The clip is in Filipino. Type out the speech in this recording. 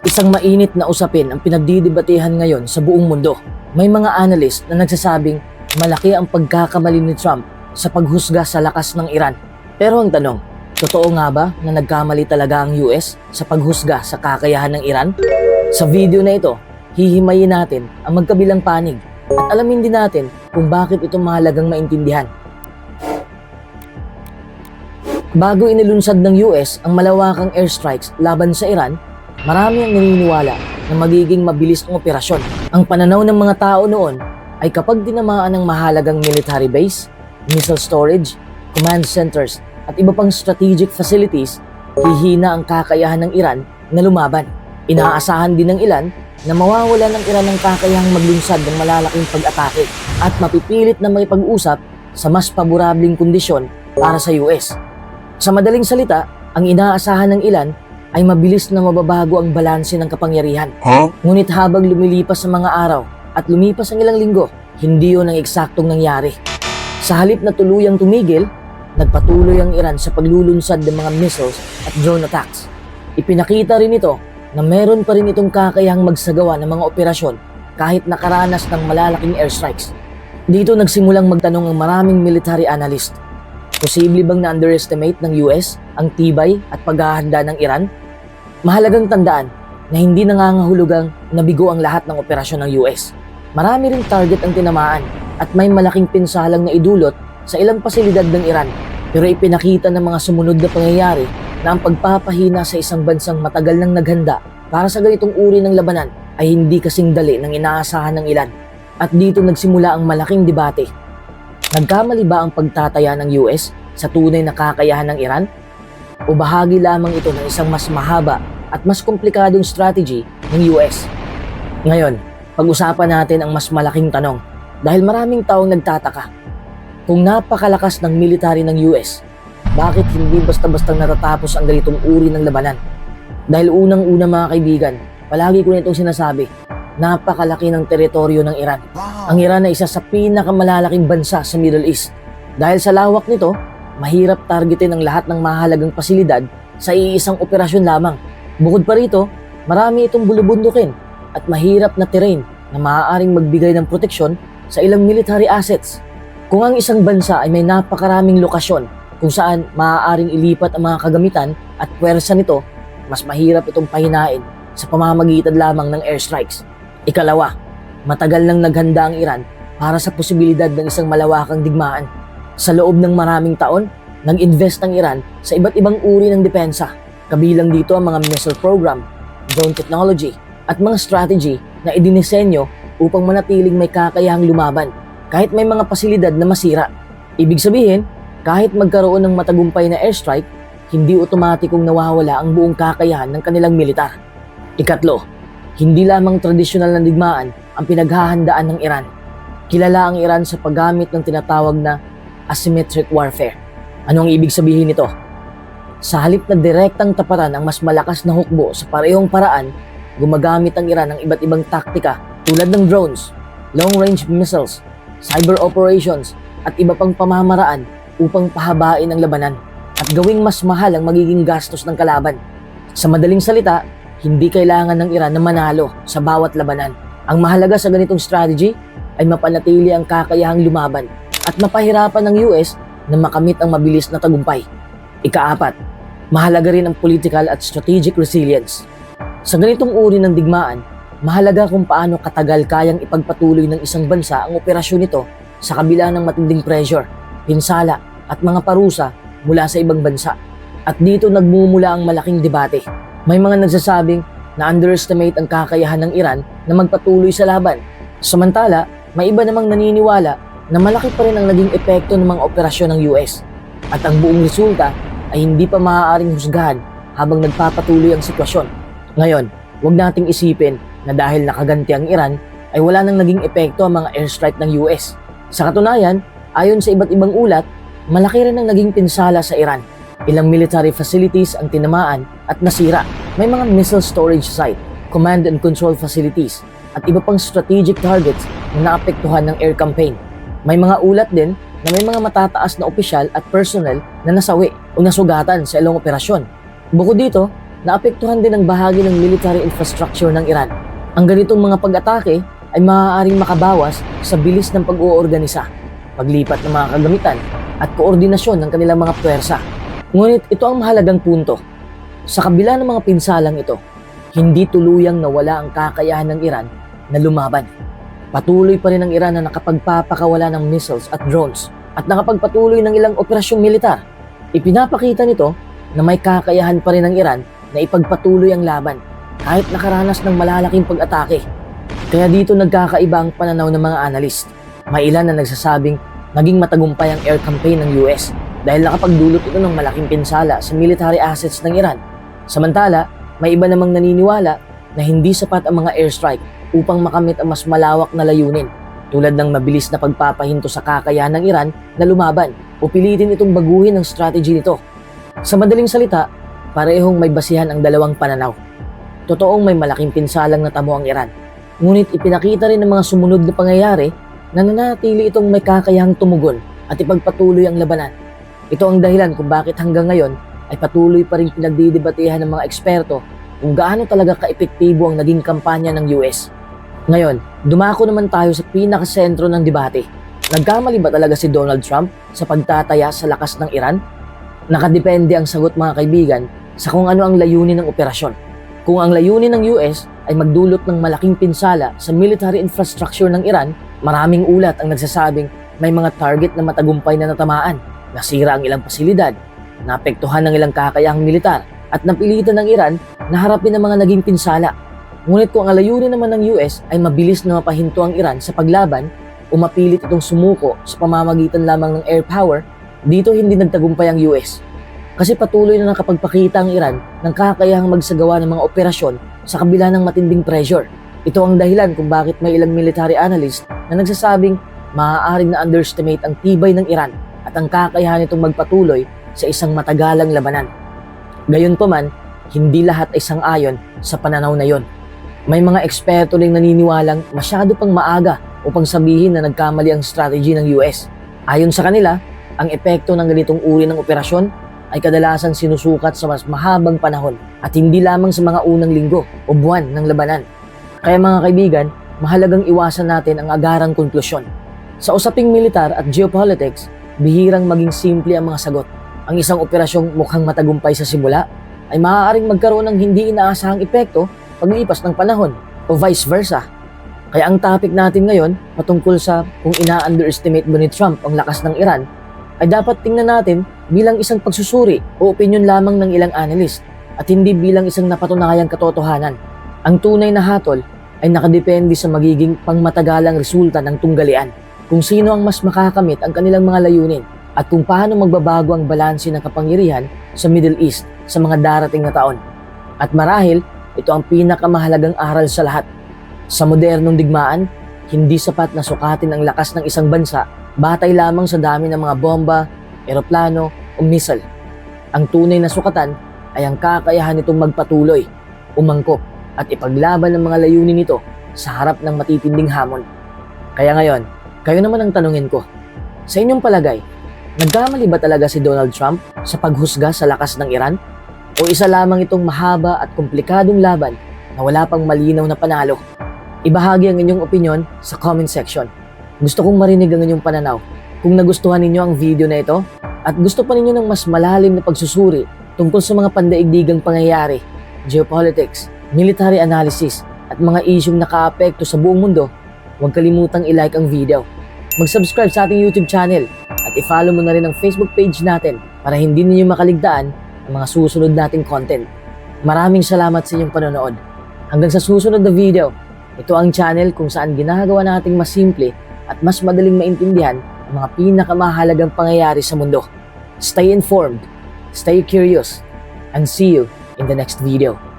Isang mainit na usapin ang pinagdidebatehan ngayon sa buong mundo. May mga analyst na nagsasabing malaki ang pagkakamali ni Trump sa paghusga sa lakas ng Iran. Pero ang tanong, totoo nga ba na nagkamali talaga ang US sa paghusga sa kakayahan ng Iran? Sa video na ito, hihimayin natin ang magkabilang panig at alamin din natin kung bakit ito mahalagang maintindihan. Bago inilunsad ng US ang malawakang airstrikes laban sa Iran, marami ang naniniwala na magiging mabilis ang operasyon. Ang pananaw ng mga tao noon ay kapag tinamaan ng mahalagang military base, missile storage, command centers at iba pang strategic facilities, hihina ang kakayahan ng Iran na lumaban. Inaasahan din ng ilan na mawawala ng Iran ng kakayahang maglunsad ng malalaking pag-atake at mapipilit na makipag-usap sa mas paborableng kondisyon para sa US. Sa madaling salita, ang inaasahan ng ilan ay mabilis na mababago ang balanse ng kapangyarihan. Ngunit habang lumilipas ang mga araw at lumipas ang ilang linggo, hindi yun ang eksaktong nangyari. Sa halip na tuluyang tumigil, nagpatuloy ang Iran sa paglulunsad ng mga missiles at drone attacks. Ipinakita rin ito na meron pa rin itong kakayahang magsagawa ng mga operasyon kahit nakaranas ng malalaking airstrikes. Dito nagsimulang magtanong ang maraming military analyst. Posible bang na-underestimate ng US ang tibay at paghahanda ng Iran? Mahalagang tandaan na hindi nangangahulugang nabigo ang lahat ng operasyon ng US. Marami ring target ang tinamaan at may malaking pinsalang na idulot sa ilang pasilidad ng Iran. Pero ipinakita ng mga sumunod na pangyayari na ang pagpapahina sa isang bansang matagal nang naghanda para sa ganitong uri ng labanan ay hindi kasing dali ng inaasahan ng ilan. At dito nagsimula ang malaking debate. Nagkamali ba ang pagtataya ng US sa tunay na kakayahan ng Iran? O bahagi lamang ito ng isang mas mahaba at mas komplikadong strategy ng US? Ngayon, pag-usapan natin ang mas malaking tanong dahil maraming taong nagtataka. Kung napakalakas ng military ng US, bakit hindi basta-bastang natatapos ang ganitong uri ng labanan? Dahil unang-una mga kaibigan, palagi ko nitong sinasabi, napakalaki ng teritoryo ng Iran. Ang Iran ay isa sa pinakamalalaking bansa sa Middle East. Dahil sa lawak nito, mahirap targetin ang lahat ng mahalagang pasilidad sa iisang operasyon lamang. Bukod pa rito, marami itong bulubundukin at mahirap na terrain na maaaring magbigay ng proteksyon sa ilang military assets. Kung ang isang bansa ay may napakaraming lokasyon kung saan maaaring ilipat ang mga kagamitan at puwersa nito, mas mahirap itong pahinain sa pamamagitan lamang ng airstrikes. Ikalawa, matagal nang naghanda ang Iran para sa posibilidad ng isang malawakang digmaan. Sa loob ng maraming taon, nag-invest ang Iran sa iba't ibang uri ng depensa. Kabilang dito ang mga missile program, drone technology, at mga strategy na idinisenyo upang manatiling may kakayahang lumaban kahit may mga pasilidad na masira. Ibig sabihin, kahit magkaroon ng matagumpay na airstrike, hindi otomatikong nawawala ang buong kakayahan ng kanilang militar. Ikatlo, hindi lamang tradisyonal na digmaan ang pinaghahandaan ng Iran. Kilala ang Iran sa paggamit ng tinatawag na asymmetric warfare. Ano ang ibig sabihin nito? Sa halip na direktang tapatan ang mas malakas na hukbo sa parehong paraan, gumagamit ang Iran ng iba't ibang taktika tulad ng drones, long-range missiles, cyber operations at iba pang pamamaraan upang pahabain ang labanan at gawing mas mahal ang magiging gastos ng kalaban. Sa madaling salita, hindi kailangan ng Iran na manalo sa bawat labanan. Ang mahalaga sa ganitong strategy ay mapanatili ang kakayahang lumaban at mapahirapan ng US na makamit ang mabilis na tagumpay. Ikaapat, mahalaga rin ang political at strategic resilience. Sa ganitong uri ng digmaan, mahalaga kung paano katagal kayang ipagpatuloy ng isang bansa ang operasyon nito sa kabila ng matinding pressure, pinsala at mga parusa mula sa ibang bansa. At dito nagmumula ang malaking debate. May mga nagsasabing na underestimate ang kakayahan ng Iran na magpatuloy sa laban. Samantala, may iba namang naniniwala na malaki pa rin ang naging epekto ng mga operasyon ng US at ang buong resulta ay hindi pa maaaring husgahan habang nagpapatuloy ang sitwasyon. Ngayon, huwag nating isipin na dahil nakaganti ang Iran ay wala nang naging epekto ang mga airstrike ng US. Sa katunayan, ayon sa iba't ibang ulat, malaki rin ang naging pinsala sa Iran. Ilang military facilities ang tinamaan at nasira. May mga missile storage site, command and control facilities, at iba pang strategic targets na naapektuhan ng air campaign. May mga ulat din na may mga matataas na opisyal at personnel na nasawi o nasugatan sa ilang operasyon. Bukod dito, naapektuhan din ang bahagi ng military infrastructure ng Iran. Ang ganitong mga pag-atake ay maaaring makabawas sa bilis ng pag-uorganisa, paglipat ng mga kagamitan at koordinasyon ng kanilang mga puwersa. Ngunit ito ang mahalagang punto. Sa kabila ng mga pinsalang ito, hindi tuluyang nawala ang kakayahan ng Iran na lumaban. Patuloy pa rin ang Iran na nakapagpapakawala ng missiles at drones at nakapagpatuloy ng ilang operasyong militar. Ipinapakita nito na may kakayahan pa rin ang Iran na ipagpatuloy ang laban kahit nakaranas ng malalaking pag-atake. Kaya dito nagkakaiba ang pananaw ng mga analyst. May ilan na nagsasabing naging matagumpay ang air campaign ng US dahil nakapagdulot ito ng malaking pinsala sa military assets ng Iran. Samantala, may iba namang naniniwala na hindi sapat ang mga airstrike upang makamit ang mas malawak na layunin, tulad ng mabilis na pagpapahinto sa kakayahan ng Iran na lumaban o pilitin itong baguhin ang strategy nito. Sa madaling salita, parehong may basihan ang dalawang pananaw. Totoong may malaking pinsalang natamo ang Iran, ngunit ipinakita rin ng mga sumunod na pangyayari na nanatili itong may kakayahang tumugon at ipagpatuloy ang labanan. Ito ang dahilan kung bakit hanggang ngayon ay patuloy pa rin pinagdidebatehan ng mga eksperto kung gaano talaga kaepektibo ang naging kampanya ng US. Ngayon, dumako naman tayo sa pinakasentro ng debate. Nagkamali ba talaga si Donald Trump sa pagtataya sa lakas ng Iran? Nakadepende ang sagot, mga kaibigan, sa kung ano ang layunin ng operasyon. Kung ang layunin ng US ay magdulot ng malaking pinsala sa military infrastructure ng Iran, maraming ulat ang nagsasabing may mga target na matagumpay na natamaan, nasira ang ilang pasilidad, naapektuhan ng ilang kakayahang militar, at napilitan ng Iran na harapin ang mga naging pinsala. Ngunit kung ang layunin naman ng US ay mabilis na mapahinto ang Iran sa paglaban o mapilit itong sumuko sa pamamagitan lamang ng air power, dito hindi nagtagumpay ang US. Kasi patuloy na nakapagpakita ang Iran ng kakayahang magsagawa ng mga operasyon sa kabila ng matinding pressure. Ito ang dahilan kung bakit may ilang military analyst na nagsasabing maaaring na-underestimate ang tibay ng Iran at ang kakayahan nitong magpatuloy sa isang matagalang labanan. Gayunpaman, hindi lahat ay sang-ayon sa pananaw na yon. May mga eksperto ring naniniwalang masyado pang maaga upang sabihin na nagkamali ang strategy ng US. Ayon sa kanila, ang epekto ng ganitong uri ng operasyon ay kadalasan sinusukat sa mas mahabang panahon at hindi lamang sa mga unang linggo o buwan ng labanan. Kaya mga kaibigan, mahalagang iwasan natin ang agarang konklusyon. Sa usaping militar at geopolitics, bihirang maging simple ang mga sagot. Ang isang operasyong mukhang matagumpay sa simula ay maaaring magkaroon ng hindi inaasahang epekto paglipas ng panahon o vice versa. Kaya ang topic natin ngayon patungkol sa kung ina-underestimate ba ni Trump ang lakas ng Iran ay dapat tingnan natin bilang isang pagsusuri o opinyon lamang ng ilang analyst at hindi bilang isang napatunayang katotohanan. Ang tunay na hatol ay nakadepende sa magiging pangmatagalang resulta ng tunggalian, kung sino ang mas makakamit ang kanilang mga layunin at kung paano magbabago ang balanse ng kapangyarihan sa Middle East sa mga darating na taon. At marahil, ito ang pinakamahalagang aral sa lahat. Sa modernong digmaan, hindi sapat na sukatin ang lakas ng isang bansa batay lamang sa dami ng mga bomba, eroplano o missile. Ang tunay na sukatan ay ang kakayahan nitong magpatuloy, umangkop at ipaglaban ng mga layunin nito sa harap ng matitinding hamon. Kaya ngayon, kayo naman ang tanungin ko. Sa inyong palagay, nagkamali ba talaga si Donald Trump sa paghusga sa lakas ng Iran? O isa lamang itong mahaba at komplikadong laban na wala pang malinaw na panalo? Ibahagi ang inyong opinyon sa comment section. Gusto kong marinig ang inyong pananaw. Kung nagustuhan ninyo ang video na ito at gusto pa ninyo ng mas malalim na pagsusuri tungkol sa mga pandaigdigang pangyayari, geopolitics, military analysis at mga isyong nakaapekto sa buong mundo, huwag kalimutang i-like ang video. Mag-subscribe sa ating YouTube channel at i-follow mo na rin ang Facebook page natin para hindi ninyo makaligtaan ang mga susunod nating content. Maraming salamat sa inyong panonood. Hanggang sa susunod na video, ito ang channel kung saan ginagawa nating mas simple at mas madaling maintindihan ang mga pinakamahalagang pangyayari sa mundo. Stay informed, stay curious, and see you in the next video.